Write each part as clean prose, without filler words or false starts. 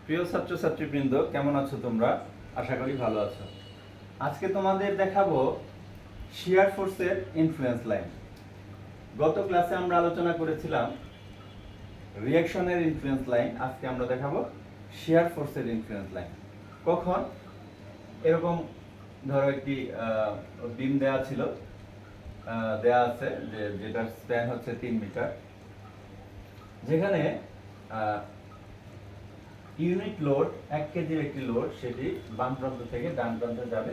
প্রিয় ছাত্রছাত্রীবৃন্দ, কেমন আছো তোমরা? আশা করি ভালো আছো। আজকে তোমাদের দেখাবো শিয়ার ফোর্সের ইনফ্লুয়েন্স লাইন। গত ক্লাসে আমরা আলোচনা করেছিলাম রিঅ্যাকশনের ইনফ্লুয়েন্স লাইন। আজকে আমরা দেখাবো শিয়ার ফোর্সের ইনফ্লুয়েন্স লাইন। কখন এরকম ধরো একটি বিম দেয়া ছিল, দেয়া আছে যেটার স্প্যান হচ্ছে 3 মিটার, যেখানে ইউনিট লোড 1 কেজির একটি লোড সেটি বাম প্রান্ত থেকে ডান প্রান্তে যাবে।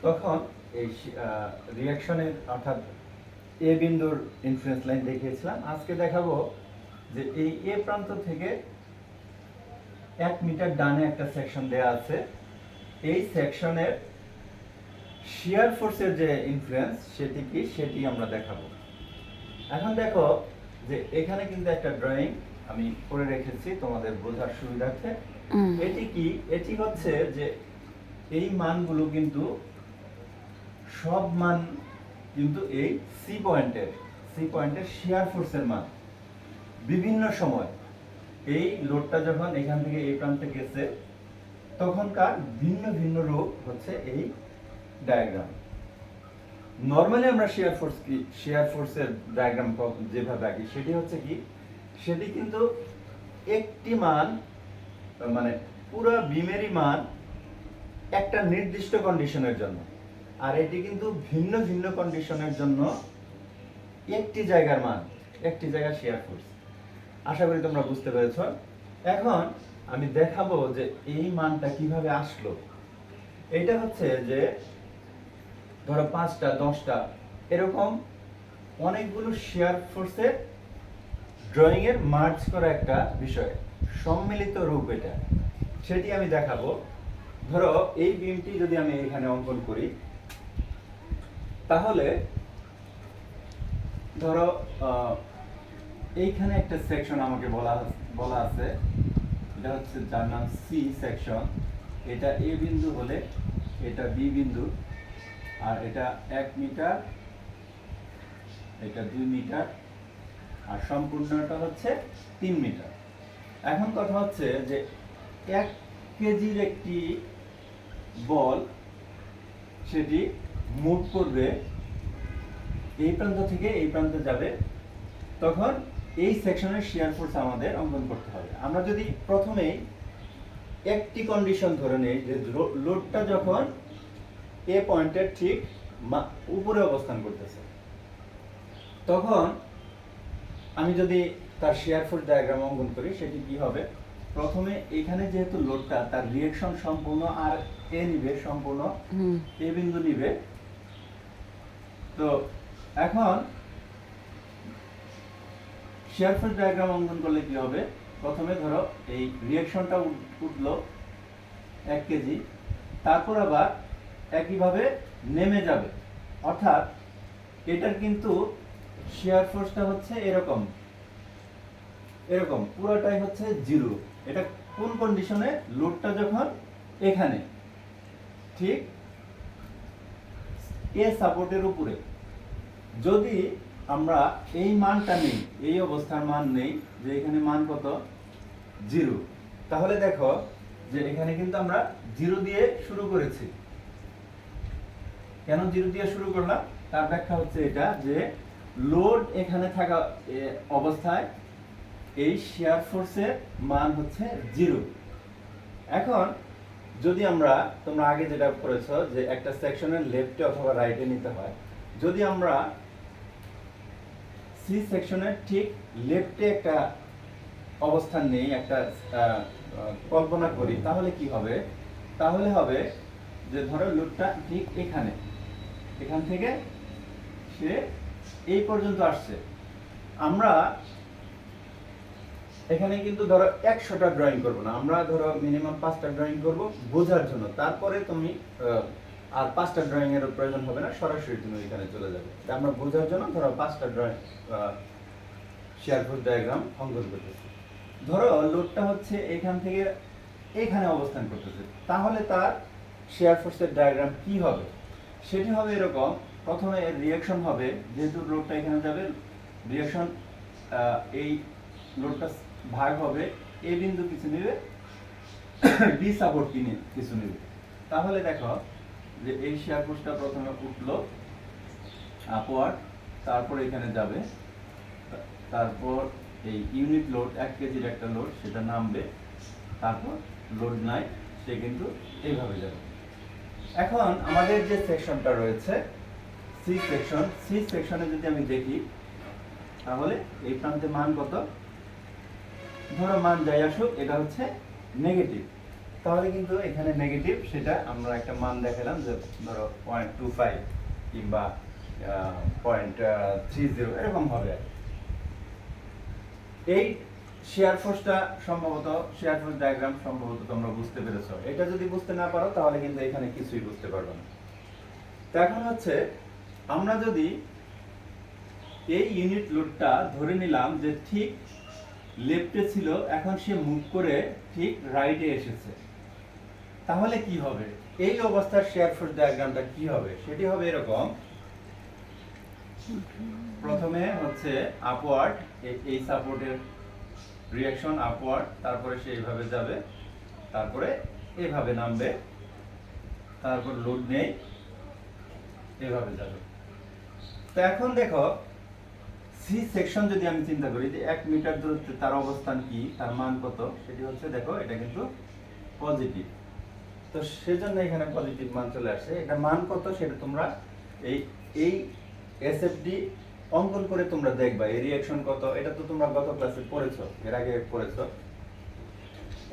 তখন এই রিঅ্যাকশনের অর্থাৎ এ বিন্দুর ইনফ্লুয়েন্স লাইন দেখিয়েছিলাম। আজকে দেখাবো যে এই এ প্রান্ত থেকে 1 মিটার ডানে একটা সেকশন দেয়া আছে। এই সেকশনের শিয়ার ফোর্সের যে ইনফ্লুয়েন্স সেটি আমরা দেখাবো। এখন দেখো যে এখানে কিন্তু একটা ড্রয়িং আমি করে রেখেছি তোমাদের বোঝার সুবিধার্থে। এটি কি? এটি হচ্ছে যে এই মানগুলো কিন্তু সব মান কিন্তু এই সি পয়েন্টের শিয়ার ফোর্সের মান। বিভিন্ন সময় এই লোডটা যখন এখান থেকে এই প্রান্তে গেছে তখনকার ভিন্ন ভিন্ন রূপ হচ্ছে এই ডায়াগ্রাম। নরমালি আমরা শিয়ার ফোর্সের ডায়াগ্রাম যেভাবে আঁকি সেটি হচ্ছে কি, সেটি কিন্তু একটি মান, মানে পুরো বিমেরই মান একটা নির্দিষ্ট কন্ডিশনের জন্য, আর এটি কিন্তু ভিন্ন ভিন্ন কন্ডিশনের জন্য একটি জায়গার মান, একটি জায়গার শিয়ার ফোর্স। আশা করি তোমরা বুঝতে পেরেছো। এখন আমি দেখাবো যে এই মানটা কিভাবে আসলো। এটা হচ্ছে যে ধরো 5টা 10টা এরকম অনেকগুলো শিয়ার ফোর্সের ড্রয়িং এর মার্জ করা একটা বিষয়, সম্মিলিত রূপ এটা, সেটি আমি দেখাবো। ধরো এই বিমটি যদি আমি এখানে অঙ্কন করি, তাহলে ধরো এইখানে একটা সেকশন আমাকে বলা আছে, এটা হচ্ছে যার নাম সি সেকশন। এটা এ বিন্দু হলে এটা বি বিন্দু, আর এটা 1 মিটার, এটা 2 মিটার, আর সম্পূর্ণটা হচ্ছে 3 মিটার। এখন কথা হচ্ছে যে 1 কেজির একটি বল সেটি মুভ করবে, এই প্রান্ত থেকে এই প্রান্তে যাবে, তখন এই সেকশনের শিয়ার ফোর্স আমাদের অঙ্কন করতে হবে। আমরা যদি প্রথমেই একটি কন্ডিশন ধরে নেই যে লোডটা যখন এ পয়েন্টের ঠিক উপরে অবস্থান করতেছে, তখন আমি যদি তার শিয়ার ফোর্স ডায়াগ্রাম অঙ্কন করি সেটি কি হবে। প্রথমে এখানে যেহেতু লোডটা তার রিঅ্যাকশন সম্পূর্ণ আর এ নিবে, সম্পূর্ণ এ বিন্দু নিবে। তো এখন শিয়ার ফোর্স ডায়াগ্রাম অঙ্কন করলে কি হবে, প্রথমে ধরো এই রিঅ্যাকশনটা উঠলো 1 কেজি, তারপর আবার একইভাবে নেমে যাবে। অর্থাৎ এটার কিন্তু শিয়ার ফোর্সটা হচ্ছে এরকম এরকম পুরোটাই হচ্ছে 0। এটা কোন কন্ডিশনে? লোডটা যখন এখানে ঠিক এ সাপোর্টের উপরে, যদি আমরা এই মানটা নেই, এই অবস্থার মান নেই, যে এখানে মান কত? 0, তাহলে দেখো যে এখানে কিন্তু আমরা 0 দিয়ে শুরু করেছি। কেন 0 দিয়ে শুরু করলাম তার ব্যাখ্যা হচ্ছে এটা, যে লোড এখানে থাকা অবস্থায় এই শিয়ার ফোর্সের মান হচ্ছে 0। এখন যদি তোমরা আগে যেটা করেছো যে একটা সেকশনের লেফটে অথবা রাইটে নিতে হয়, যদি আমরা সি সেকশনের ঠিক লেফটে একটা অবস্থান নেই, একটা কল্পনা করি, তাহলে কি হবে? তাহলে হবে যে ধরো লোডটা ঠিক এখান থেকে সে এই পর্যন্ত আসছে। আমরা এখানে কিন্তু ধরো 100টা ড্রয়িং করব না, আমরা ধরো মিনিমাম 5টা ড্রয়িং করব বোঝার জন্য। তারপরে তুমি আর 5টা ড্রয়িং এর প্রয়োজন হবে না, সরাসরি তুমি এখানে চলে যাবে। আমরা বোঝার জন্য ধরো 5টা ড্রয়িং শিয়ার ফোর্স ডায়াগ্রাম অঙ্কন করতেছি। ধরো লোডটা হচ্ছে এখান থেকে এখানে অবস্থান করতেছে, তাহলে তার শিয়ার ফোর্সের ডায়াগ্রাম কি হবে? সেটি হবে এরকম। প্রথমে এর রিঅ্যাকশন হবে, যেহেতু লোডটা এখানে যাবে, রিঅ্যাকশন এই লোডটা ভাগ হবে, এ বিন্দু কিছু নেবে, ডি সাপোর্ট কিছু নেবে। তাহলে দেখো যে এই শেয়ার ফোর্সটা প্রথমে উঠলো আপওয়ার্ড, তারপর এখানে যাবে, তারপর এই ইউনিট লোড 1 কেজির একটা লোড সেটা নামবে, তারপর লোড নাই সে কিন্তু এইভাবে যাবে। এখন আমাদের যে সেকশনটা রয়েছে সি সেকশনে যদি আমি দেখি তাহলে এই প্রান্তে মান কত, ধরো মান যাই আসুক এটা হচ্ছে নেগেটিভ, তাহলে কিন্তু এখানে নেগেটিভ সেটা আমরা একটা মান দেখালাম যে ধরো 0.25 কিংবা 0.30 এরকম হবে। এই শেয়ার ফোর্সটা সম্ভবত শেয়ার ফোর্স ডায়াগ্রাম সম্ভবত তোমরা বুঝতে পেরেছো। এটা যদি বুঝতে না পারো তাহলে কিন্তু এখানে কিছুই বুঝতে পারবে না। তো এখন হচ্ছে আমরা যদি এই ইউনিট লোডটা ধরে নিলাম যে ঠিক লেফটে ছিল, এখন সে মুভ করে ঠিক রাইটে এসেছে, তাহলে কি হবে? এই অবস্থার শেয়ার ফোর্স ডায়াগ্রামটা কি হবে? সেটি হবে এরকম, প্রথমে হচ্ছে আপওয়ার্ড, এই সাপোর্টের রিঅ্যাকশন আপওয়ার্ড, তারপরে সে এইভাবে যাবে, তারপরে এইভাবে নামবে, তারপর লোড নেই এইভাবে যাবে। তো এখন দেখো সি সেকশন যদি আমি চিন্তা করি যে 1 মিটার দূরত্বে তার অবস্থান কি, তার মান কত, সেটি হচ্ছে দেখো এটা কিন্তু পজিটিভ, তো সেজন্য এখানে পজিটিভ মান চলে আসে। এটা মান কত সেটা তোমরা এই এসএফডি অঙ্কন করে তোমরা দেখবা এই রিঅ্যাকশন কত, এটা তো তোমরা গত ক্লাসে পড়েছো, এর আগে পড়েছো,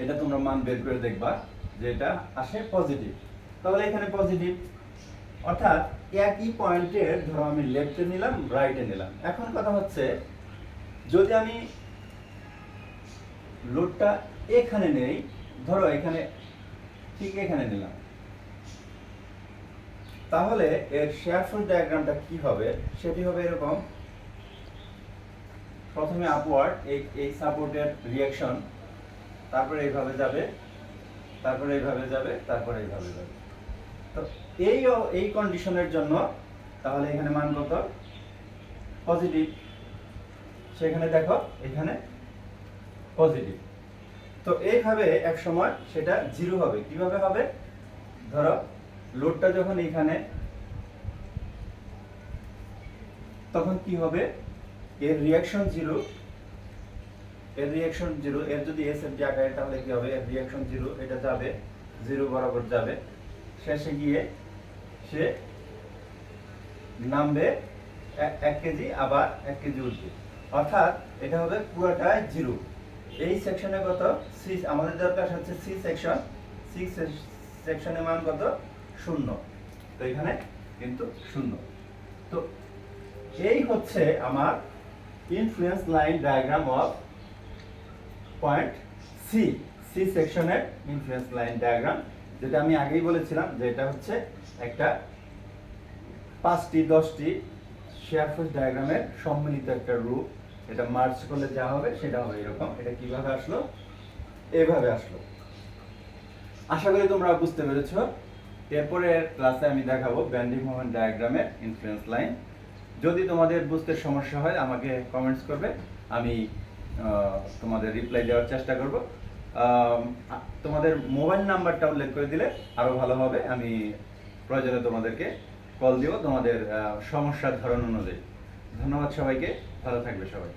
এটা তোমরা মান বের করে দেখবা যে এটা আসে পজিটিভ। তাহলে এখানে পজিটিভ, অর্থাৎ একই পয়েন্টে ধরো আমি লেফটে নিলাম রাইটে নিলাম। এখন কথা হচ্ছে যদি আমি লোডটা এখানে নেই, ধরো এখানে ঠিক এখানে নিলাম, তাহলে এর শেয়ার ফোর্স ডায়াগ্রামটা কি হবে? সেটি হবে এরকম, প্রথমে আপওয়ার্ড, এই সাপোর্টের রিঅ্যাকশন, তারপরে এইভাবে যাবে, তারপরে এইভাবে যাবে, তারপরে এইভাবে যাবে। তো এই কন্ডিশনের জন্য তাহলে এখানে মান কত? পজিটিভ। সেখানে দেখো এখানে পজিটিভ। তো এইভাবে এক সময় সেটা জিরো হবে। কিভাবে হবে? ধরো লোডটা যখন এখানে, তখন কি হবে? এর রিঅ্যাকশন জিরো, এর যদি এসএফডি আকারে তাহলে কি হবে? এর রিঅ্যাকশন জিরো, এটা যাবে জিরো বরাবর যাবে, শেষে গিয়ে সে নামবে 1 কেজি, আবার 1 কেজি উঠবে, অর্থাৎ এটা হবে পুরোটাই জিরো। এই সেকশনে কত? সি, আমাদের দরকার হচ্ছে সি সেকশনের মান কত? 0। তো এখানে কিন্তু 0। তো এই হচ্ছে আমার influence line diagram of point C সেকশনের ইনফ্লুয়েন্স লাইন ডায়াগ্রাম, যেটা আমি আগেই বলেছিলাম যে এটা হচ্ছে একটা 5টি 10টি শেয়ার ফোর্স ডায়াগ্রামের সম্মিলিত একটা রূপ। এটা মার্চ করলে যা হবে সেটা হবে এরকম। এটা কিভাবে আসলো? এইভাবে আসলো। আশা করি তোমরা বুঝতে পেরেছো। এরপরে ক্লাসে আমি দেখাবো বেন্ডিং মোমেন্ট ডায়াগ্রামের ইনফ্লুয়েন্স লাইন। যদি তোমাদের বুঝতে সমস্যা হয় আমাকে কমেন্টস করবে, আমি তোমাদের রিপ্লাই দেওয়ার চেষ্টা করব। তোমাদের মোবাইল নাম্বারটা উল্লেখ করে দিলে আরো ভালো হবে, আমি প্রয়োজনে তোমাদেরকে কল দিব তোমাদের সমস্যার ধরন অনুযায়ী। ধন্যবাদ সবাইকে, ভালো থাকবে সবাই।